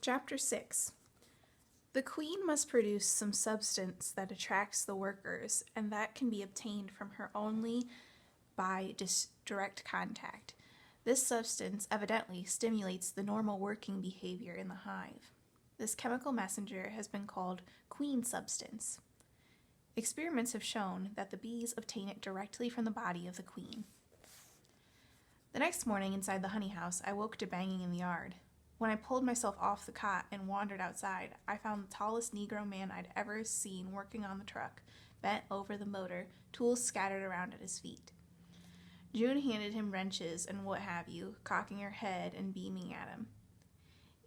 Chapter 6. The queen must produce some substance that attracts the workers, and that can be obtained from her only by direct contact. This substance evidently stimulates the normal working behavior in the hive. This chemical messenger has been called queen substance. Experiments have shown that the bees obtain it directly from the body of the queen. The next morning inside the honey house, I woke to banging in the yard. When I pulled myself off the cot and wandered outside, I found the tallest Negro man I'd ever seen working on the truck, bent over the motor, tools scattered around at his feet. June handed him wrenches and what have you, cocking her head and beaming at him.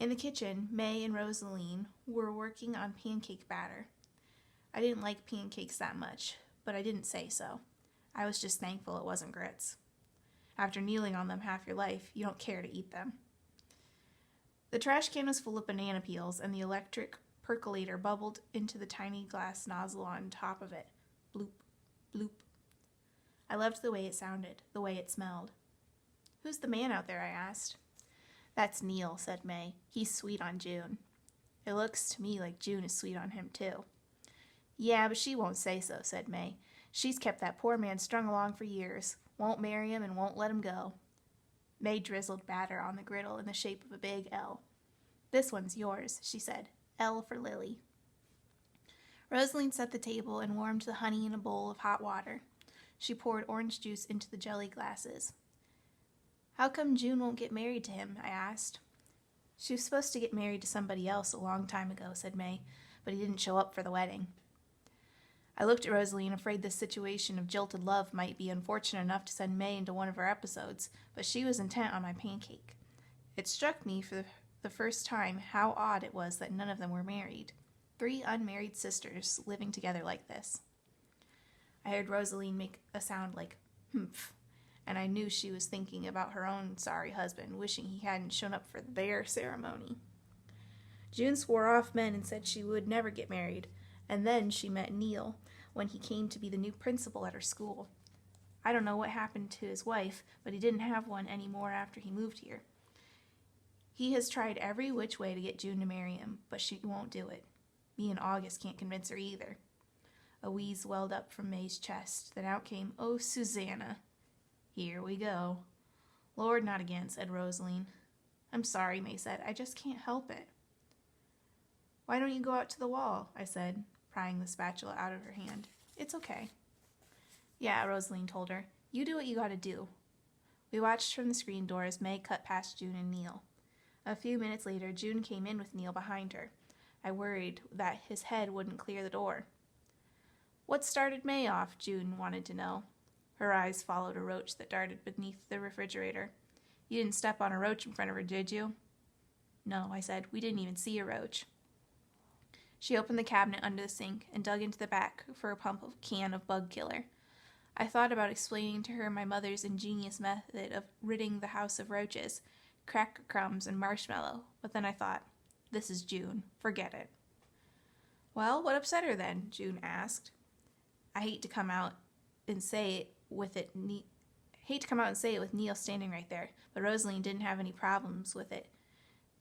In the kitchen, May and Rosaline were working on pancake batter. I didn't like pancakes that much, but I didn't say so. I was just thankful it wasn't grits. After kneeling on them half your life, you don't care to eat them. The trash can was full of banana peels, and the electric percolator bubbled into the tiny glass nozzle on top of it. Bloop, bloop. I loved the way it sounded, the way it smelled. "Who's the man out there?" I asked. "That's Neil," said May. "He's sweet on June." "It looks to me like June is sweet on him, too." "Yeah, but she won't say so," said May. "She's kept that poor man strung along for years, won't marry him and won't let him go." May drizzled batter on the griddle in the shape of a big L. "This one's yours," she said. "L for Lily." Rosaline set the table and warmed the honey in a bowl of hot water. She poured orange juice into the jelly glasses. "How come June won't get married to him?" I asked. "She was supposed to get married to somebody else a long time ago," said May, "but he didn't show up for the wedding." I looked at Rosaline, afraid this situation of jilted love might be unfortunate enough to send May into one of our episodes, but she was intent on my pancake. It struck me for the first time how odd it was that none of them were married. 3 unmarried sisters living together like this. I heard Rosaline make a sound like humph, and I knew she was thinking about her own sorry husband, wishing he hadn't shown up for their ceremony. June swore off men and said she would never get married, and then she met Neil when he came to be the new principal at her school. I don't know what happened to his wife, but he didn't have one anymore after he moved here. He has tried every which way to get June to marry him, but she won't do it. Me and August can't convince her either. A wheeze welled up from May's chest, then out came, "Oh, Susanna." "Here we go." "Lord, not again," said Rosaline. "I'm sorry," May said. "I just can't help it." "Why don't you go out to the wall?" I said, prying the spatula out of her hand. "It's okay." "Yeah," Rosaline told her. "You do what you gotta do." We watched from the screen door as May cut past June and Neil. A few minutes later, June came in with Neil behind her. I worried that his head wouldn't clear the door. "What started May off?" June wanted to know. Her eyes followed a roach that darted beneath the refrigerator. "You didn't step on a roach in front of her, did you?" "No," I said. "We didn't even see a roach." She opened the cabinet under the sink and dug into the back for a can of bug killer. I thought about explaining to her my mother's ingenious method of ridding the house of roaches, cracker crumbs and marshmallow, but then I thought, this is June. Forget it. "Well, what upset her then?" June asked. I hate to come out and say it with Neil standing right there, but Rosaline didn't have any problems with it.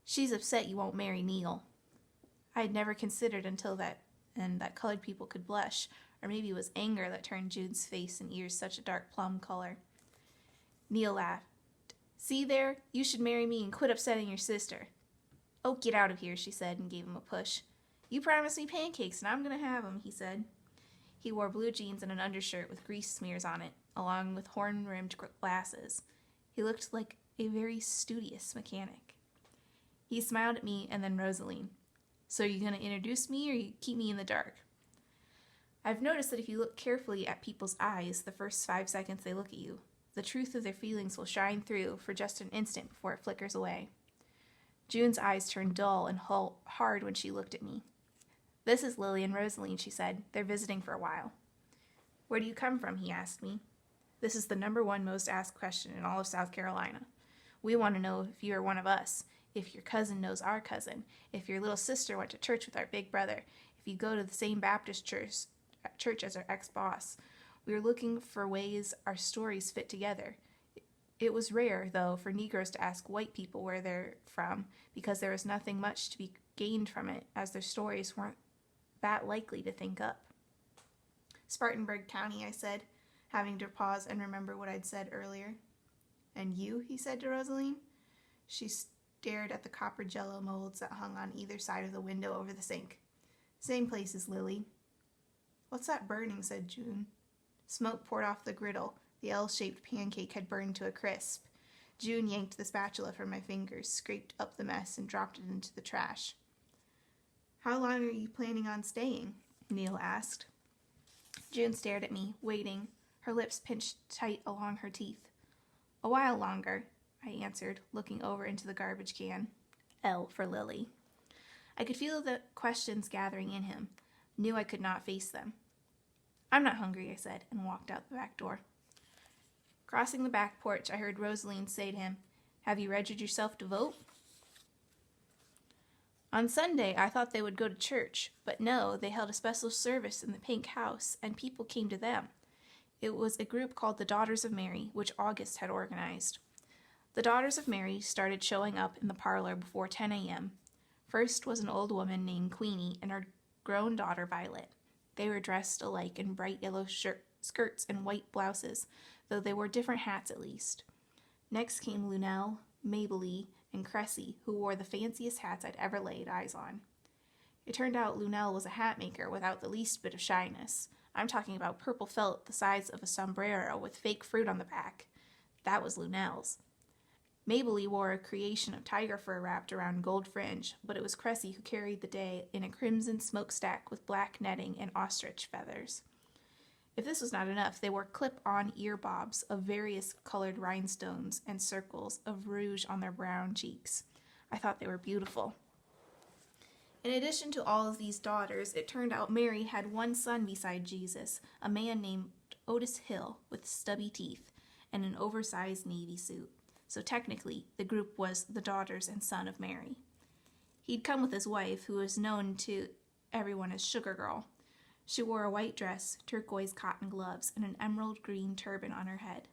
"She's upset you won't marry Neil." I had never considered until that colored people could blush, or maybe it was anger that turned June's face and ears such a dark plum color. Neil laughed. "See there? You should marry me and quit upsetting your sister." "Oh, get out of here," she said, and gave him a push. "You promised me pancakes, and I'm going to have them," he said. He wore blue jeans and an undershirt with grease smears on it, along with horn-rimmed glasses. He looked like a very studious mechanic. He smiled at me and then Rosaline. "So are you going to introduce me, or you keep me in the dark?" I've noticed that if you look carefully at people's eyes the first 5 seconds they look at you, the truth of their feelings will shine through for just an instant before it flickers away. June's eyes turned dull and hard when she looked at me. "This is Lily and Rosaline," she said. "They're visiting for a while." "Where do you come from?" he asked me. This is the #1 most asked question in all of South Carolina. We want to know if you are one of us, if your cousin knows our cousin, if your little sister went to church with our big brother, if you go to the same Baptist church as our ex-boss. We are looking for ways our stories fit together. It was rare, though, for Negroes to ask white people where they're from, because there was nothing much to be gained from it, as their stories weren't that likely to think up. Spartanburg County, I said, having to pause and remember what I'd said earlier. And you, he said to Rosaline. She stared at the copper jello molds that hung on either side of the window over the sink. Same place as Lily. What's that burning, said June. Smoke poured off the griddle. The L-shaped pancake had burned to a crisp. June yanked the spatula from my fingers, scraped up the mess, and dropped it into the trash. How long are you planning on staying? Neil asked. June stared at me, waiting, her lips pinched tight along her teeth. A while longer, I answered, looking over into the garbage can. L for Lily. I could feel the questions gathering in him, knew I could not face them. I'm not hungry, I said, and walked out the back door. Crossing the back porch, I heard Rosaline say to him, Have you registered yourself to vote? On Sunday, I thought they would go to church, but no, they held a special service in the Pink House, and people came to them. It was a group called the Daughters of Mary, which August had organized. The Daughters of Mary started showing up in the parlor before 10 a.m. First was an old woman named Queenie and her grown daughter Violet. They were dressed alike in bright yellow skirts and white blouses, though they wore different hats at least. Next came Lunell, Mabley, and Cressy, who wore the fanciest hats I'd ever laid eyes on. It turned out Lunell was a hat maker without the least bit of shyness. I'm talking about purple felt the size of a sombrero with fake fruit on the back. That was Lunell's. Mabley wore a creation of tiger fur wrapped around gold fringe, but it was Cressy who carried the day in a crimson smokestack with black netting and ostrich feathers. If this was not enough, they wore clip-on ear bobs of various colored rhinestones and circles of rouge on their brown cheeks. I thought they were beautiful. In addition to all of these daughters, it turned out Mary had one son beside Jesus, a man named Otis Hill with stubby teeth and an oversized navy suit. So technically, the group was the daughters and son of Mary. He'd come with his wife, who was known to everyone as Sugar Girl. She wore a white dress, turquoise cotton gloves, and an emerald green turban on her head.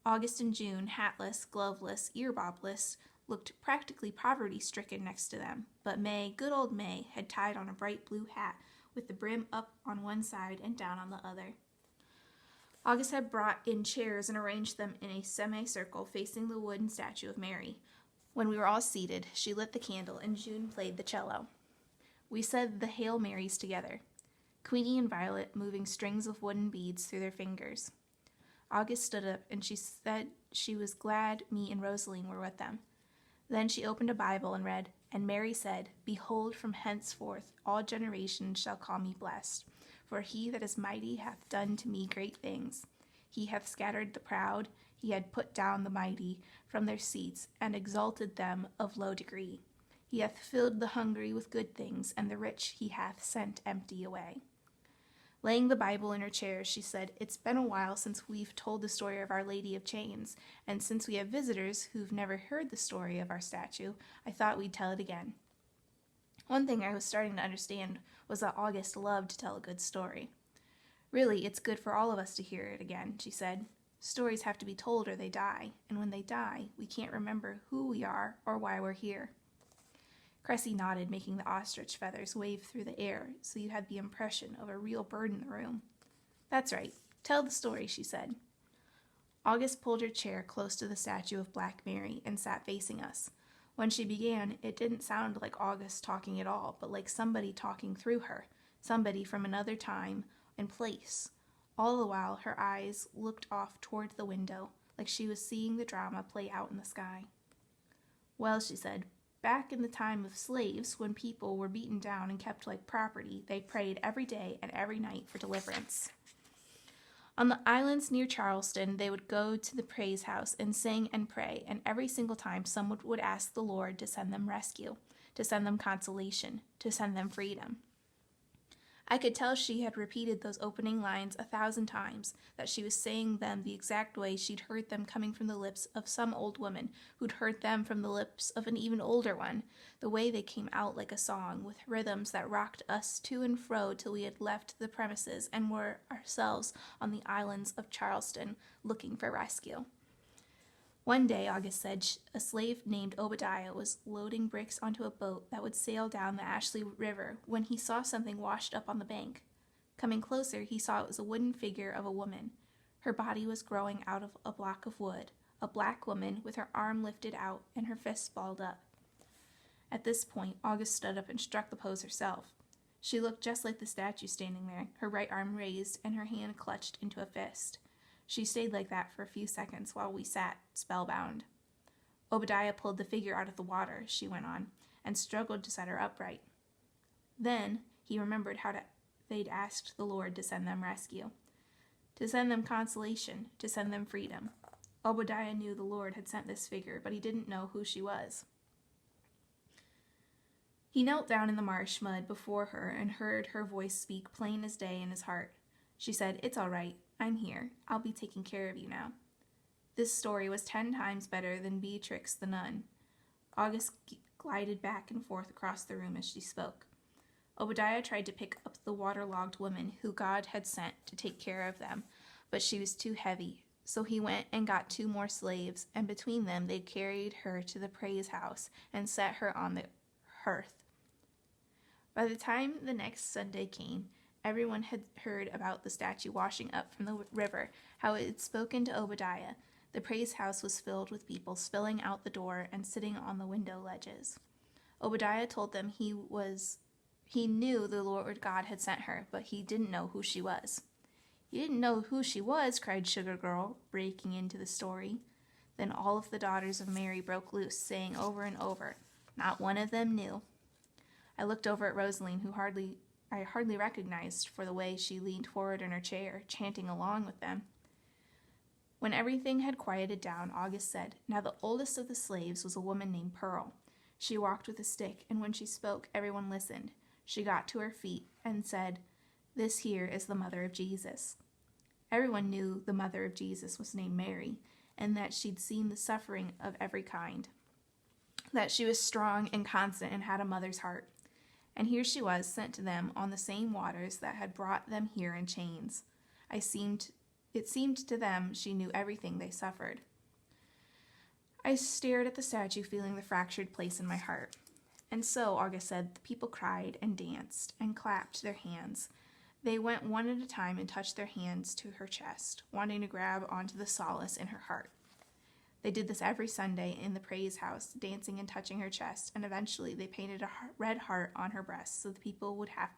August and June, hatless, gloveless, earbobless, looked practically poverty-stricken next to them, but May, good old May, had tied on a bright blue hat with the brim up on one side and down on the other. August had brought in chairs and arranged them in a semicircle facing the wooden statue of Mary. When we were all seated, she lit the candle and June played the cello. We said the Hail Marys together, Queenie and Violet moving strings of wooden beads through their fingers. August stood up and she said she was glad me and Rosaline were with them. Then she opened a Bible and read, And Mary said, Behold, from henceforth all generations shall call me blessed. For he that is mighty hath done to me great things. He hath scattered the proud, he had put down the mighty from their seats, and exalted them of low degree. He hath filled the hungry with good things, and the rich he hath sent empty away. Laying the Bible in her chair, she said, It's been a while since we've told the story of Our Lady of Chains, and since we have visitors who've never heard the story of our statue, I thought we'd tell it again. One thing I was starting to understand was that August loved to tell a good story. Really, it's good for all of us to hear it again, she said. Stories have to be told or they die, and when they die, we can't remember who we are or why we're here. Cressy nodded, making the ostrich feathers wave through the air, so you had the impression of a real bird in the room. That's right. Tell the story, she said. August pulled her chair close to the statue of Black Mary and sat facing us. When she began, it didn't sound like August talking at all, but like somebody talking through her, somebody from another time and place. All the while, her eyes looked off toward the window, like she was seeing the drama play out in the sky. Well, she said, back in the time of slaves, when people were beaten down and kept like property, they prayed every day and every night for deliverance. On the islands near Charleston, they would go to the praise house and sing and pray, and every single time someone would ask the Lord to send them rescue, to send them consolation, to send them freedom. I could tell she had repeated those opening lines 1,000 times, that she was saying them the exact way she'd heard them coming from the lips of some old woman who'd heard them from the lips of an even older one, the way they came out like a song, with rhythms that rocked us to and fro till we had left the premises and were ourselves on the islands of Charleston looking for rescue. One day, August said, a slave named Obadiah was loading bricks onto a boat that would sail down the Ashley River when he saw something washed up on the bank. Coming closer, he saw it was a wooden figure of a woman. Her body was growing out of a block of wood, a black woman with her arm lifted out and her fists balled up. At this point, August stood up and struck the pose herself. She looked just like the statue standing there, her right arm raised and her hand clutched into a fist. She stayed like that for a few seconds while we sat, spellbound. Obadiah pulled the figure out of the water, she went on, and struggled to set her upright. Then he remembered they'd asked the Lord to send them rescue, to send them consolation, to send them freedom. Obadiah knew the Lord had sent this figure, but he didn't know who she was. He knelt down in the marsh mud before her and heard her voice speak plain as day in his heart. She said, "It's all right. I'm here. I'll be taking care of you now." This story was 10 times better than Beatrix the nun. August glided back and forth across the room as she spoke. Obadiah tried to pick up the waterlogged woman who God had sent to take care of them, but she was too heavy. So he went and got 2 more slaves, and between them they carried her to the praise house and set her on the hearth. By the time the next Sunday came, everyone had heard about the statue washing up from the river, how it had spoken to Obadiah. The praise house was filled with people spilling out the door and sitting on the window ledges. Obadiah told them he knew the Lord God had sent her, but he didn't know who she was. "You didn't know who she was," cried Sugar Girl, breaking into the story. Then all of the daughters of Mary broke loose, saying over and over, "Not one of them knew." I looked over at Rosaline, who I hardly recognized for the way she leaned forward in her chair, chanting along with them. When everything had quieted down, August said, "Now the oldest of the slaves was a woman named Pearl. She walked with a stick, and when she spoke, everyone listened. She got to her feet and said, 'This here is the mother of Jesus.' Everyone knew the mother of Jesus was named Mary, and that she'd seen the suffering of every kind, that she was strong and constant and had a mother's heart. And here she was, sent to them on the same waters that had brought them here in chains. It seemed to them she knew everything they suffered." I stared at the statue, feeling the fractured place in my heart. And so, August said, the people cried and danced and clapped their hands. They went one at a time and touched their hands to her chest, wanting to grab onto the solace in her heart. They did this every Sunday in the praise house, dancing and touching her chest, and eventually they painted a red heart on her breast so the people would have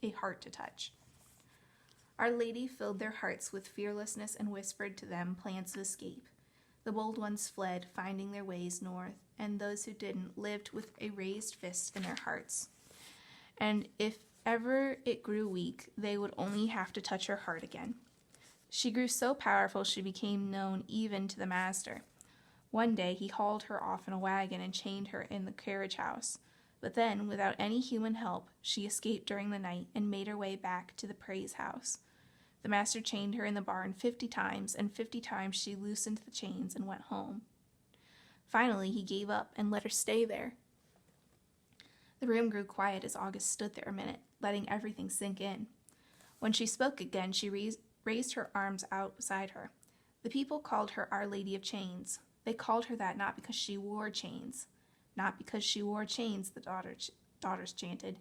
a heart to touch. Our Lady filled their hearts with fearlessness and whispered to them plans of escape. The bold ones fled, finding their ways north, and those who didn't lived with a raised fist in their hearts. And if ever it grew weak, they would only have to touch her heart again. She grew so powerful she became known even to the master. One day he hauled her off in a wagon and chained her in the carriage house. But then, without any human help, she escaped during the night and made her way back to the praise house. The master chained her in the barn 50 times, and 50 times she loosened the chains and went home. Finally, he gave up and let her stay there. The room grew quiet as August stood there a minute, letting everything sink in. When she spoke again, she raised her arms out beside her. The people called her Our Lady of Chains. They called her that not because she wore chains. Not because she wore chains, the daughters chanted.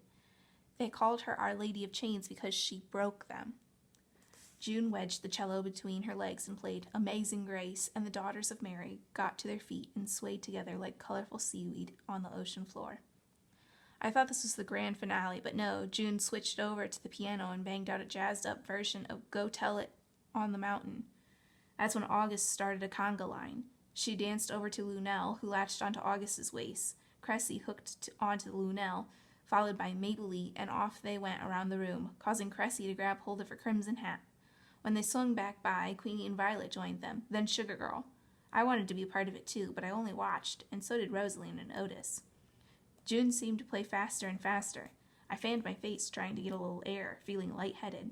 They called her Our Lady of Chains because she broke them. June wedged the cello between her legs and played Amazing Grace, and the daughters of Mary got to their feet and swayed together like colorful seaweed on the ocean floor. I thought this was the grand finale, but no, June switched over to the piano and banged out a jazzed-up version of Go Tell It on the Mountain. That's when August started a conga line. She danced over to Lunel, who latched onto August's waist. Cressy hooked onto Lunel, followed by Maybelline, and off they went around the room, causing Cressy to grab hold of her crimson hat. When they swung back by, Queenie and Violet joined them, then Sugar Girl. I wanted to be a part of it too, but I only watched, and so did Rosaline and Otis. June seemed to play faster and faster. I fanned my face, trying to get a little air, feeling lightheaded.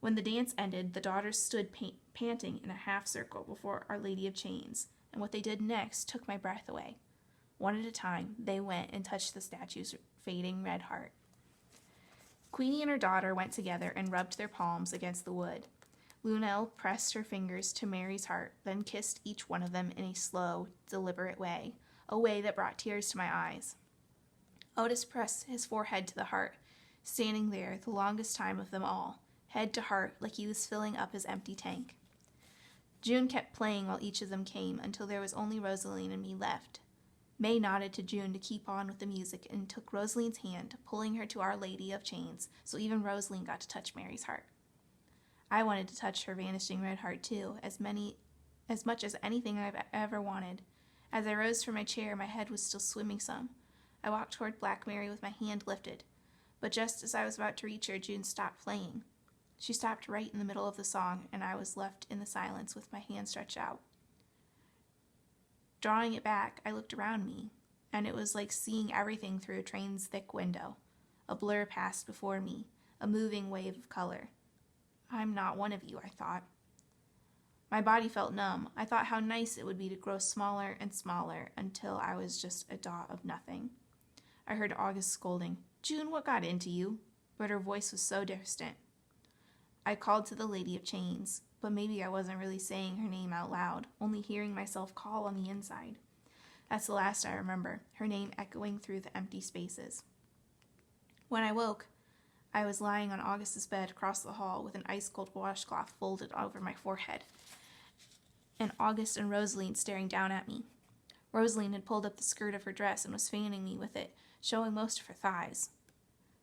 When the dance ended, the daughters stood panting in a half-circle before Our Lady of Chains, and what they did next took my breath away. One at a time, they went and touched the statue's fading red heart. Queenie and her daughter went together and rubbed their palms against the wood. Lunel pressed her fingers to Mary's heart, then kissed each one of them in a slow, deliberate way, a way that brought tears to my eyes. Otis pressed his forehead to the heart, standing there the longest time of them all, head to heart like he was filling up his empty tank. June kept playing while each of them came until there was only Rosaline and me left. May nodded to June to keep on with the music and took Rosaline's hand, pulling her to Our Lady of Chains, so even Rosaline got to touch Mary's heart. I wanted to touch her vanishing red heart too, as much as anything I've ever wanted. As I rose from my chair, my head was still swimming some. I walked toward Black Mary with my hand lifted, but just as I was about to reach her, June stopped playing. She stopped right in the middle of the song, and I was left in the silence with my hand stretched out. Drawing it back, I looked around me, and it was like seeing everything through a train's thick window. A blur passed before me, a moving wave of color. I'm not one of you, I thought. My body felt numb. I thought how nice it would be to grow smaller and smaller until I was just a dot of nothing. I heard August scolding, "June, what got into you?" But her voice was so distant. I called to the Lady of Chains, but maybe I wasn't really saying her name out loud, only hearing myself call on the inside. That's the last I remember, her name echoing through the empty spaces. When I woke, I was lying on August's bed across the hall with an ice-cold washcloth folded over my forehead, and August and Rosaline staring down at me. Rosaline had pulled up the skirt of her dress and was fanning me with it, showing most of her thighs.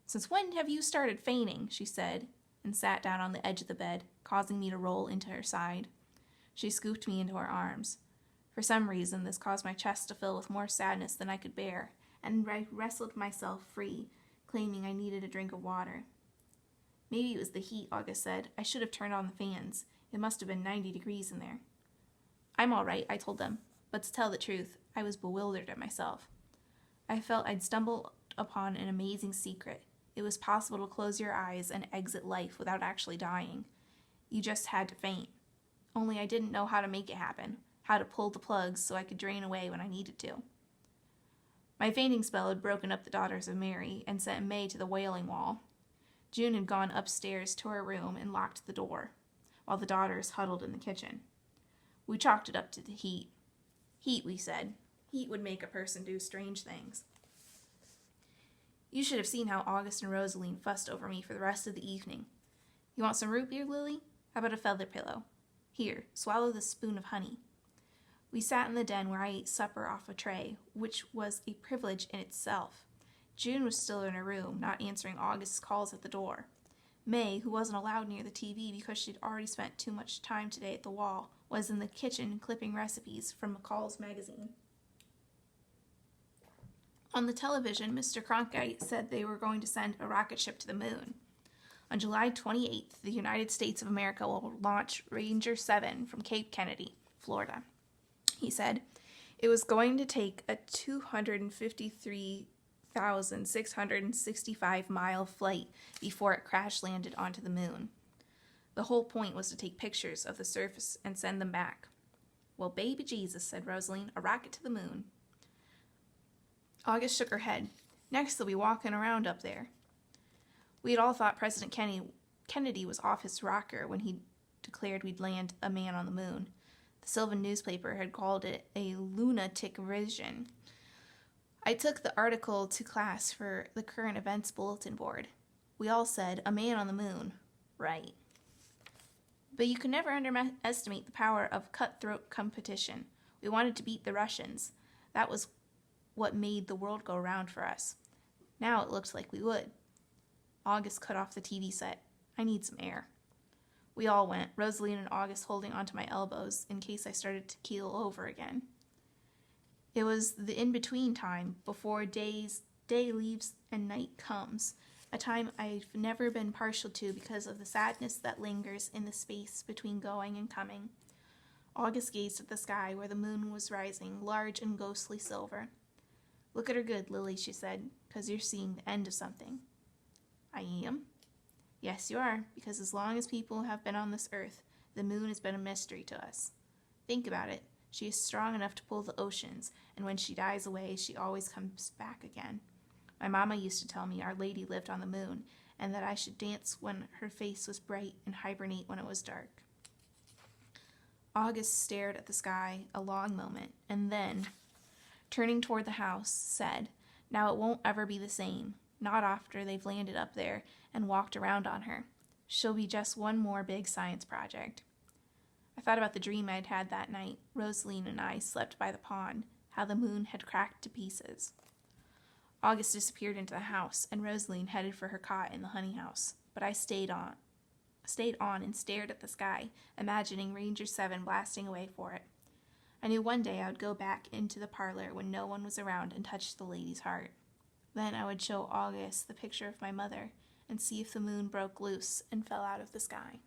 "Since when have you started fainting?" she said, and sat down on the edge of the bed, causing me to roll into her side. She scooped me into her arms. For some reason, this caused my chest to fill with more sadness than I could bear, and I wrestled myself free, claiming I needed a drink of water. "Maybe it was the heat," August said. "I should have turned on the fans. It must have been 90 degrees in there." "I'm all right," I told them, but to tell the truth, I was bewildered at myself. I felt I'd stumbled upon an amazing secret. It was possible to close your eyes and exit life without actually dying. You just had to faint. Only I didn't know how to make it happen, how to pull the plugs so I could drain away when I needed to. My fainting spell had broken up the Daughters of Mary and sent May to the Wailing Wall. June had gone upstairs to her room and locked the door, while the daughters huddled in the kitchen. We chalked it up to the heat. Heat, we said. Heat would make a person do strange things. You should have seen how August and Rosaline fussed over me for the rest of the evening. "You want some root beer, Lily? How about a feather pillow? Here, swallow this spoon of honey." We sat in the den where I ate supper off a tray, which was a privilege in itself. June was still in her room, not answering August's calls at the door. May, who wasn't allowed near the TV because she'd already spent too much time today at the wall, was in the kitchen clipping recipes from McCall's magazine. On the television, Mr. Cronkite said they were going to send a rocket ship to the moon. On July 28th, the United States of America will launch Ranger 7 from Cape Kennedy, Florida. He said it was going to take a 253,665-mile flight before it crash-landed onto the moon. The whole point was to take pictures of the surface and send them back. "Well, baby Jesus," said Rosaline, "a rocket to the moon." August shook her head. "Next they'll be walking around up there." We had all thought President Kennedy was off his rocker when he declared we'd land a man on the moon. The Sylvan newspaper had called it a lunatic vision. I took the article to class for the current events bulletin board. We all said, "A man on the moon." Right. But you can never underestimate the power of cutthroat competition. We wanted to beat the Russians. That was what made the world go round for us. Now it looked like we would. August cut off the TV set. "I need some air." We all went, Rosaline and August holding onto my elbows in case I started to keel over again. It was the in-between time, before day leaves and night comes, a time I've never been partial to because of the sadness that lingers in the space between going and coming. August gazed at the sky where the moon was rising, large and ghostly silver. "Look at her good, Lily," she said, "'cause you're seeing the end of something." "I am?" "Yes, you are, because as long as people have been on this earth, the moon has been a mystery to us. Think about it. She is strong enough to pull the oceans, and when she dies away, she always comes back again. My mama used to tell me Our Lady lived on the moon, and that I should dance when her face was bright and hibernate when it was dark. August stared at the sky a long moment, and then, turning toward the house, said, "Now it won't ever be the same, not after they've landed up there and walked around on her. She'll be just one more big science project." I thought about the dream I'd had that night. Rosaline and I slept by the pond, how the moon had cracked to pieces. August disappeared into the house, and Rosaline headed for her cot in the honey house, but I stayed on and stared at the sky, imagining Ranger 7 blasting away for it. I knew one day I would go back into the parlor when no one was around and touch the lady's heart. Then I would show August the picture of my mother and see if the moon broke loose and fell out of the sky.